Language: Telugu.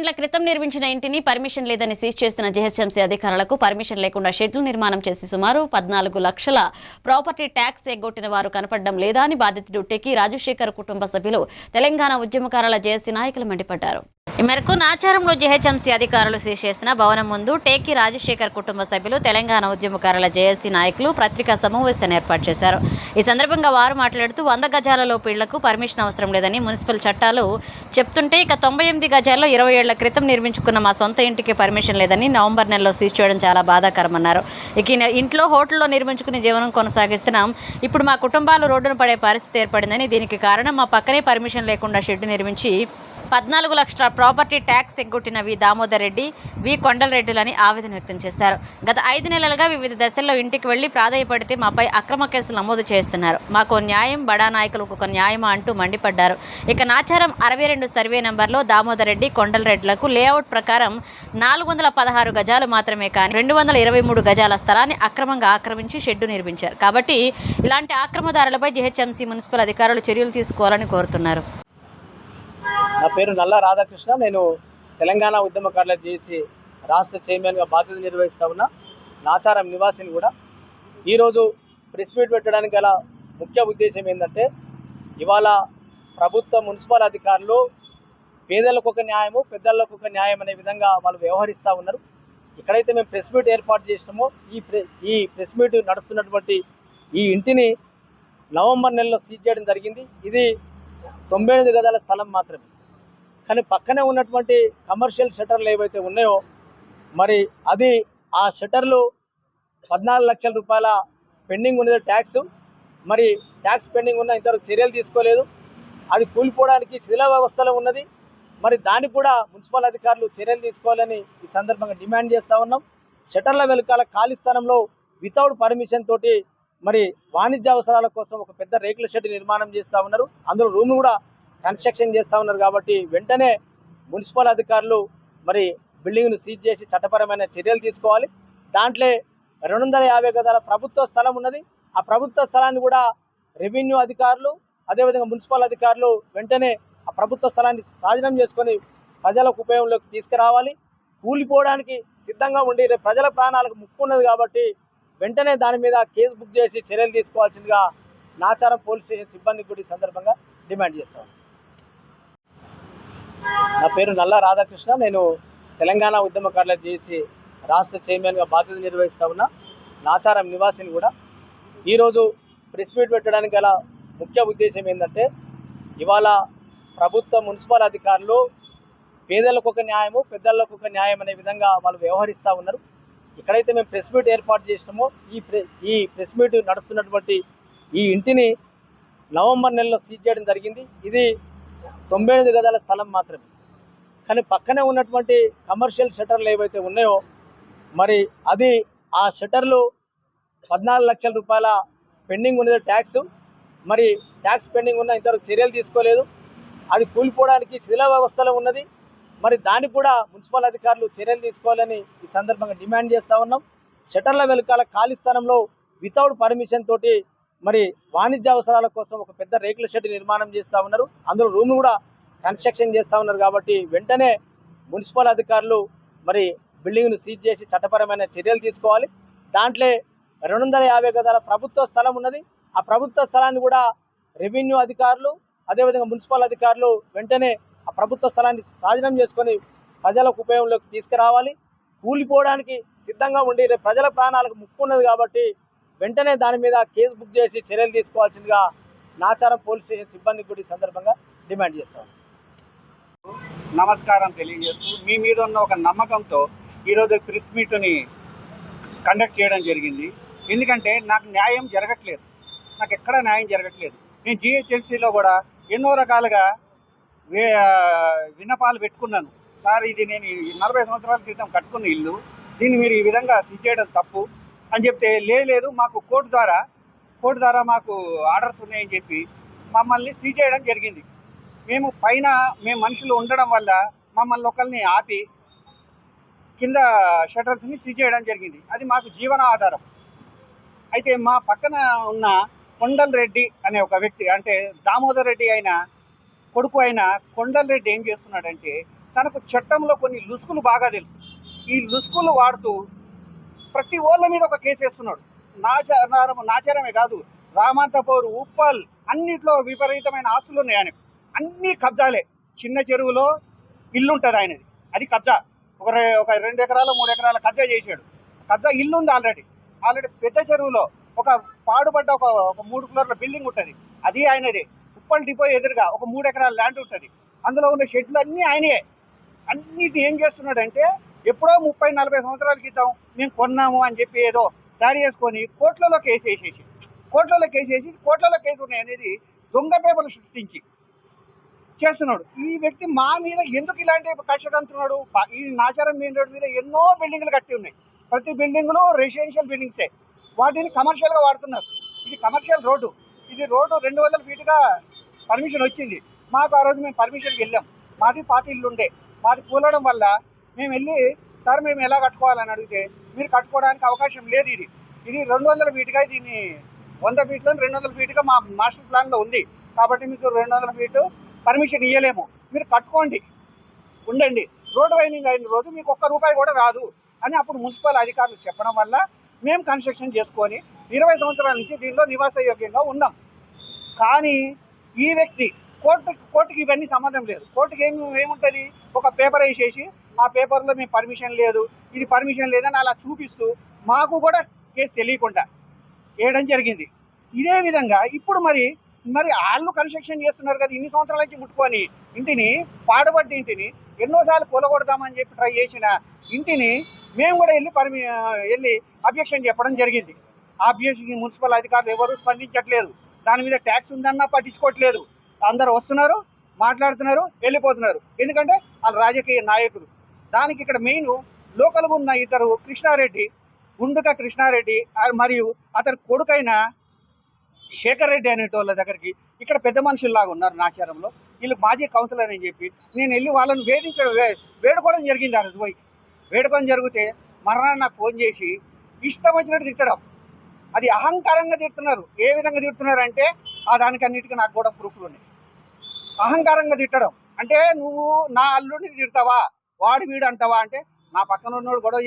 ఏళ్ల క్రితం నిర్మించిన ఇంటిని పర్మిషన్ లేదని సీజ్ చేసిన జీహెచ్ఎంసీ అధికారులకు పర్మిషన్ లేకుండా షెడ్లు నిర్మాణం చేసి సుమారు 14 లక్షల ప్రాపర్టీ ట్యాక్స్ ఎగ్గొట్టిన వారు కనపడడం లేదా అని బాధితుడు టెకి రాజశేఖర్ కుటుంబ సభ్యులు తెలంగాణ ఉద్యమకారుల జేఏసీ నాయకులు మండిపడ్డారు. ఈ మేరకు నాచారంలో జీహెచ్ఎంసీ అధికారులు సీజ్ చేసిన భవనం ముందు టేకి రాజశేఖర్ కుటుంబ సభ్యులు తెలంగాణ ఉద్యమకారుల జేఏసీ నాయకులు పత్రికా సమావేశాన్ని ఏర్పాటు చేశారు. ఈ సందర్భంగా వారు మాట్లాడుతూ 100 గజాలలోపు ఇళ్లకు పర్మిషన్ అవసరం లేదని మున్సిపల్ చట్టాలు చెప్తుంటే ఇక 98 గజాల్లో 20 ఏళ్ల క్రితం నిర్మించుకున్న మా సొంత ఇంటికి పర్మిషన్ లేదని నవంబర్ నెలలో సీజ్ చేయడం చాలా బాధాకరమన్నారు. ఇక ఇంట్లో హోటల్లో నిర్మించుకుని జీవనం కొనసాగిస్తున్నాం. ఇప్పుడు మా కుటుంబాలు రోడ్డున పడే పరిస్థితి ఏర్పడిందని, దీనికి కారణం మా పక్కనే పర్మిషన్ లేకుండా షెడ్ నిర్మించి 14 లక్షల ప్రాపర్టీ ట్యాక్స్ ఎగ్గొట్టిన వి దామోదర్ రెడ్డి, వి కొండలరెడ్డిలని ఆవేదన వ్యక్తం చేశారు. గత 5 నెలలుగా వివిధ దశల్లో ఇంటికి వెళ్లి ప్రాధాయపడితే మాపై అక్రమ కేసులు నమోదు చేస్తున్నారు. మాకు న్యాయం, బడా నాయకులకు ఒక న్యాయమా అంటూ మండిపడ్డారు. ఇక నాచారం 62 సర్వే నెంబర్లో దామోదర్ రెడ్డి, కొండలరెడ్డిలకు లేఅవుట్ ప్రకారం 416 గజాలు మాత్రమే కానీ 223 గజాల స్థలాన్ని అక్రమంగా ఆక్రమించి షెడ్డు నిర్మించారు. కాబట్టి ఇలాంటి ఆక్రమదారులపై జీహెచ్ఎంసీ మున్సిపల్ అధికారులు చర్యలు తీసుకోవాలని కోరుతున్నారు. నా పేరు నల్ల రాధాకృష్ణ. నేను తెలంగాణ ఉద్యమకారుల జేఏసీ రాష్ట్ర చైర్మన్గా బాధ్యత నిర్వహిస్తూ ఉన్న నాచారం నివాసిని కూడా. ఈరోజు ప్రెస్ మీట్ పెట్టడానికి గల ముఖ్య ఉద్దేశం ఏంటంటే, ఇవాళ ప్రభుత్వ మున్సిపల్ అధికారులు పేదలకు ఒక న్యాయము, పెద్దలకు ఒక న్యాయం అనే విధంగా వాళ్ళు వ్యవహరిస్తూ ఉన్నారు. ఎక్కడైతే మేము ప్రెస్ మీట్ ఏర్పాటు చేసినామో ఈ ప్రెస్ మీట్ నడుస్తున్నటువంటి ఈ ఇంటిని నవంబర్ నెలలో సీజ్ చేయడం జరిగింది. ఇది 98 గజాల స్థలం మాత్రమే. కానీ పక్కనే ఉన్నటువంటి కమర్షియల్ షట్టర్లు ఏవైతే ఉన్నాయో, మరి అది ఆ షట్టర్లు 14 లక్షల రూపాయల పెండింగ్ ఉన్నది ట్యాక్స్. మరి ట్యాక్స్ పెండింగ్ ఉన్న ఇంతవరకు చర్యలు తీసుకోలేదు. అది కూలిపోవడానికి శిథిల వ్యవస్థలో ఉన్నది. మరి దానికి కూడా మున్సిపల్ అధికారులు చర్యలు తీసుకోవాలని ఈ సందర్భంగా డిమాండ్ చేస్తూ ఉన్నాం. షట్టర్ల వెనుకాల ఖాళీ స్థలంలో వితౌట్ పర్మిషన్ తోటి మరి వాణిజ్య అవసరాల కోసం ఒక పెద్ద రేకుల షెడ్ నిర్మాణం చేస్తూ ఉన్నారు. అందులో రూమ్ కూడా కన్స్ట్రక్షన్ చేస్తూ ఉన్నారు. కాబట్టి వెంటనే మున్సిపల్ అధికారులు మరి బిల్డింగ్ను సీజ్ చేసి చట్టపరమైన చర్యలు తీసుకోవాలి. దాంట్లో 250 గజాల ప్రభుత్వ స్థలం ఉన్నది. ఆ ప్రభుత్వ స్థలాన్ని కూడా రెవెన్యూ అధికారులు, అదేవిధంగా మున్సిపల్ అధికారులు వెంటనే ఆ ప్రభుత్వ స్థలాన్ని స్వాధీనం చేసుకొని ప్రజలకు ఉపయోగంలోకి తీసుకురావాలి. కూలిపోవడానికి సిద్ధంగా ఉండి ప్రజల ప్రాణాలకు ముప్పు ఉన్నది. కాబట్టి వెంటనే దాని మీద కేసు బుక్ చేసి చర్యలు తీసుకోవాల్సిందిగా నాచారం పోలీస్ స్టేషన్ సిబ్బందికి కూడా ఈ సందర్భంగా డిమాండ్ చేస్తాను. నా పేరు నల్ల రాధాకృష్ణ. నేను తెలంగాణ ఉద్యమకారుల జేఏసీ రాష్ట్ర చైర్మన్గా బాధ్యత నిర్వహిస్తూ ఉన్న నాచారం నివాసిని కూడా. ఈరోజు ప్రెస్ మీట్ పెట్టడానికి గల ముఖ్య ఉద్దేశం ఏంటంటే, ఇవాళ ప్రభుత్వ మున్సిపల్ అధికారులు పేదలకు ఒక న్యాయము, పెద్దలకు ఒక న్యాయం అనే విధంగా వాళ్ళు వ్యవహరిస్తూ ఉన్నారు. ఎక్కడైతే మేము ప్రెస్ మీట్ ఏర్పాటు చేసినామో ఈ ప్రెస్ మీట్ నడుస్తున్నటువంటి ఈ ఇంటిని నవంబర్ నెలలో సీజ్ చేయడం జరిగింది. ఇది 98 గజాల స్థలం మాత్రమే. కానీ పక్కనే ఉన్నటువంటి కమర్షియల్ షట్టర్లు ఏవైతే ఉన్నాయో, మరి అది ఆ షట్టర్లు 14 లక్షల రూపాయల పెండింగ్ ఉన్నది ట్యాక్స్. మరి ట్యాక్స్ పెండింగ్ ఉన్న ఇంతవరకు చర్యలు తీసుకోలేదు. అది కూలిపోవడానికి శిథిల వ్యవస్థలో ఉన్నది. మరి దానికి కూడా మున్సిపల్ అధికారులు చర్యలు తీసుకోవాలని ఈ సందర్భంగా డిమాండ్ చేస్తూ ఉన్నాం. షట్టర్ల వెనుకాల ఖాళీ స్థలంలో వితౌట్ పర్మిషన్ తోటి మరి వాణిజ్య అవసరాల కోసం ఒక పెద్ద రేకుల షెడ్ నిర్మాణం చేస్తూ ఉన్నారు. అందులో రూమ్ కూడా కన్స్ట్రక్షన్ చేస్తూ ఉన్నారు. కాబట్టి వెంటనే మున్సిపల్ అధికారులు మరి బిల్డింగ్ను సీజ్ చేసి చట్టపరమైన చర్యలు తీసుకోవాలి. దాంట్లో 250 గజాల ప్రభుత్వ స్థలం ఉన్నది. ఆ ప్రభుత్వ స్థలాన్ని కూడా రెవెన్యూ అధికారులు, అదేవిధంగా మున్సిపల్ అధికారులు వెంటనే ఆ ప్రభుత్వ స్థలాన్ని స్వాధీనం చేసుకొని ప్రజలకు ఉపయోగంలోకి తీసుకురావాలి. కూలిపోవడానికి సిద్ధంగా ఉండి ప్రజల ప్రాణాలకు ముప్పు ఉన్నది. కాబట్టి వెంటనే దాని మీద కేసు బుక్ చేసి చర్యలు తీసుకోవాల్సిందిగా నాచారం పోలీస్ స్టేషన్ సిబ్బందికి కూడా ఈ సందర్భంగా డిమాండ్ చేస్తాం. నమస్కారం తెలియజేస్తూ, మీ మీద ఉన్న ఒక నమ్మకంతో ఈరోజు ప్రెస్ మీట్ని కండక్ట్ చేయడం జరిగింది. ఎందుకంటే నాకు న్యాయం జరగట్లేదు, నాకు ఎక్కడ న్యాయం జరగట్లేదు. నేను జీహెచ్ఎంసీలో కూడా ఎన్నో రకాలుగా విన్నపాలు పెట్టుకున్నాను. సార్, ఇది నేను 40 సంవత్సరాల క్రితం కట్టుకున్న ఇల్లు, దీన్ని మీరు ఈ విధంగా సీజ్ చేయడం తప్పు అని చెప్తే, లేదు మాకు కోర్టు ద్వారా మాకు ఆర్డర్స్ ఉన్నాయని చెప్పి మమ్మల్ని సీజ్ చేయడం జరిగింది. మేము మనుషులు ఉండడం వల్ల మమ్మల్ని ఒకరిని ఆపి కింద షట్టర్స్ని సీజ్ చేయడం జరిగింది. అది మాకు జీవన ఆధారం. అయితే మా పక్కన ఉన్న కొండలరెడ్డి అనే ఒక వ్యక్తి, అంటే దామోదర్ రెడ్డి అయిన కొడుకు అయిన కొండలరెడ్డి ఏం చేస్తున్నాడంటే, తనకు చట్టంలో కొన్ని లుసుకులు బాగా తెలుసు. ఈ లుసుకులు వాడుతూ ప్రతి ఓళ్ళ మీద ఒక కేసు వేస్తున్నాడు. నాచారమే కాదు, రామంతపూర్, ఉప్పల్ అన్నిట్లో విపరీతమైన ఆస్తులు ఉన్నాయి ఆయనకు. అన్ని కబ్జాలే. చిన్న చెరువులో ఇల్లు ఉంటుంది ఆయనది, అది కబ్జా. ఒక 2 ఎకరాలు 3 ఎకరాల కబ్జా చేశాడు. కబ్జా ఇల్లు ఉంది ఆల్రెడీ. పెద్ద చెరువులో ఒక పాడుపడ్డ ఒక 3 ఫ్లోర్ల బిల్డింగ్ ఉంటుంది, అది ఆయనదే. ఉప్పల్ డిపో ఎదురుగా ఒక 3 ఎకరాల ల్యాండ్ ఉంటుంది, అందులో ఉన్న షెడ్లు అన్నీ ఆయనయే. అన్నిటి ఏం చేస్తున్నాడంటే ఎప్పుడో 30-40 సంవత్సరాల క్రితం మేము కొన్నాము అని చెప్పి ఏదో తయారు చేసుకొని కోట్లలో కేసు ఉన్నాయి అనేది దొంగ పేపర్లు సృష్టించి చేస్తున్నాడు. ఈ వ్యక్తి మా మీద ఎందుకు ఇలాంటి కక్ష కంటున్నాడు? ఈ నాచారం మెయిన్ రోడ్ మీద ఎన్నో బిల్డింగ్లు కట్టి ఉన్నాయి. ప్రతి బిల్డింగ్లు రెసిడెన్షియల్ బిల్డింగ్సే, వాటిని కమర్షియల్గా వాడుతున్నారు. ఇది కమర్షియల్ రోడ్డు. ఇది రోడ్డు 200 ఫీట్గా పర్మిషన్ వచ్చింది మాకు. ఆ రోజు మేము పర్మిషన్కి వెళ్ళాం. మాది పాత ఇల్లు ఉండే, మాది కూలడం వల్ల మేము వెళ్ళి సార్ మేము ఎలా కట్టుకోవాలని అడిగితే మీరు కట్టుకోవడానికి అవకాశం లేదు. ఇది 200 ఫీట్గా, దీన్ని 100 ఫీట్లో 200 ఫీట్గా మా మాస్టర్ ప్లాన్లో ఉంది, కాబట్టి మీకు 200 ఫీటు పర్మిషన్ ఇవ్వలేము, మీరు కట్టుకోండి ఉండండి, రోడ్డు వైండింగ్ అయిన రోజు మీకు ₹1 కూడా రాదు అని అప్పుడు మున్సిపల్ అధికారులు చెప్పడం వల్ల మేము కన్స్ట్రక్షన్ చేసుకొని 20 సంవత్సరాల నుంచి దీనిలో నివాసయోగ్యంగా ఉన్నాం. కానీ ఈ వ్యక్తి కోర్టుకి ఇవన్నీ సంబంధం లేదు. కోర్టుకి ఏముంటుంది, ఒక పేపర్ వేసేసి ఆ పేపర్లో మేము పర్మిషన్ లేదు, ఇది పర్మిషన్ లేదని అలా చూపిస్తూ మాకు కూడా కేసు తెలియకుండా వేయడం జరిగింది. ఇదే విధంగా ఇప్పుడు మరి వాళ్ళు కన్స్ట్రక్షన్ చేస్తున్నారు కదా, ఇన్ని సంవత్సరాల నుంచి ముట్టుకొని ఇంటిని, పాడుబడ్డ ఇంటిని ఎన్నోసార్లు కూలగొడదామని చెప్పి ట్రై చేసిన ఇంటిని మేము కూడా వెళ్ళి అబ్జెక్షన్ చెప్పడం జరిగింది. ఆ అబ్జెక్షన్ మున్సిపల్ అధికారులు ఎవరు స్పందించట్లేదు. దాని మీద ట్యాక్స్ ఉందన్నా పట్టించుకోవట్లేదు. అందరు వస్తున్నారు, మాట్లాడుతున్నారు, వెళ్ళిపోతున్నారు. ఎందుకంటే వాళ్ళు రాజకీయ నాయకులు. దానికి ఇక్కడ మెయిన్ లోకల్గా ఉన్న ఇద్దరు కృష్ణారెడ్డి, గుండుక కృష్ణారెడ్డి మరియు అతని కొడుకైన శేఖర్ రెడ్డి అనేటోళ్ళ దగ్గరికి ఇక్కడ పెద్ద మనుషుల్లాగా ఉన్నారు నాచారంలో. వీళ్ళు మాజీ కౌన్సిలర్ అని చెప్పి నేను వెళ్ళి వాళ్ళని వేడుకోవడం జరిగింది. ఆ రోజు పోయి వేడుకొని జరిగితే మర్నాడు నాకు ఫోన్ చేసి ఇష్టం వచ్చినట్టు తిట్టడం. అది అహంకారంగా తిడుతున్నారు. ఏ విధంగా తిడుతున్నారు అంటే దానికన్నిటికీ నాకు కూడా ప్రూఫ్లు ఉన్నాయి. అహంకారంగా తిట్టడం అంటే, నువ్వు నా అల్లుడిని తిడతావా, వాడు వీడు అంటావా అంటే, నా పక్కన ఉన్నోడు గొడవ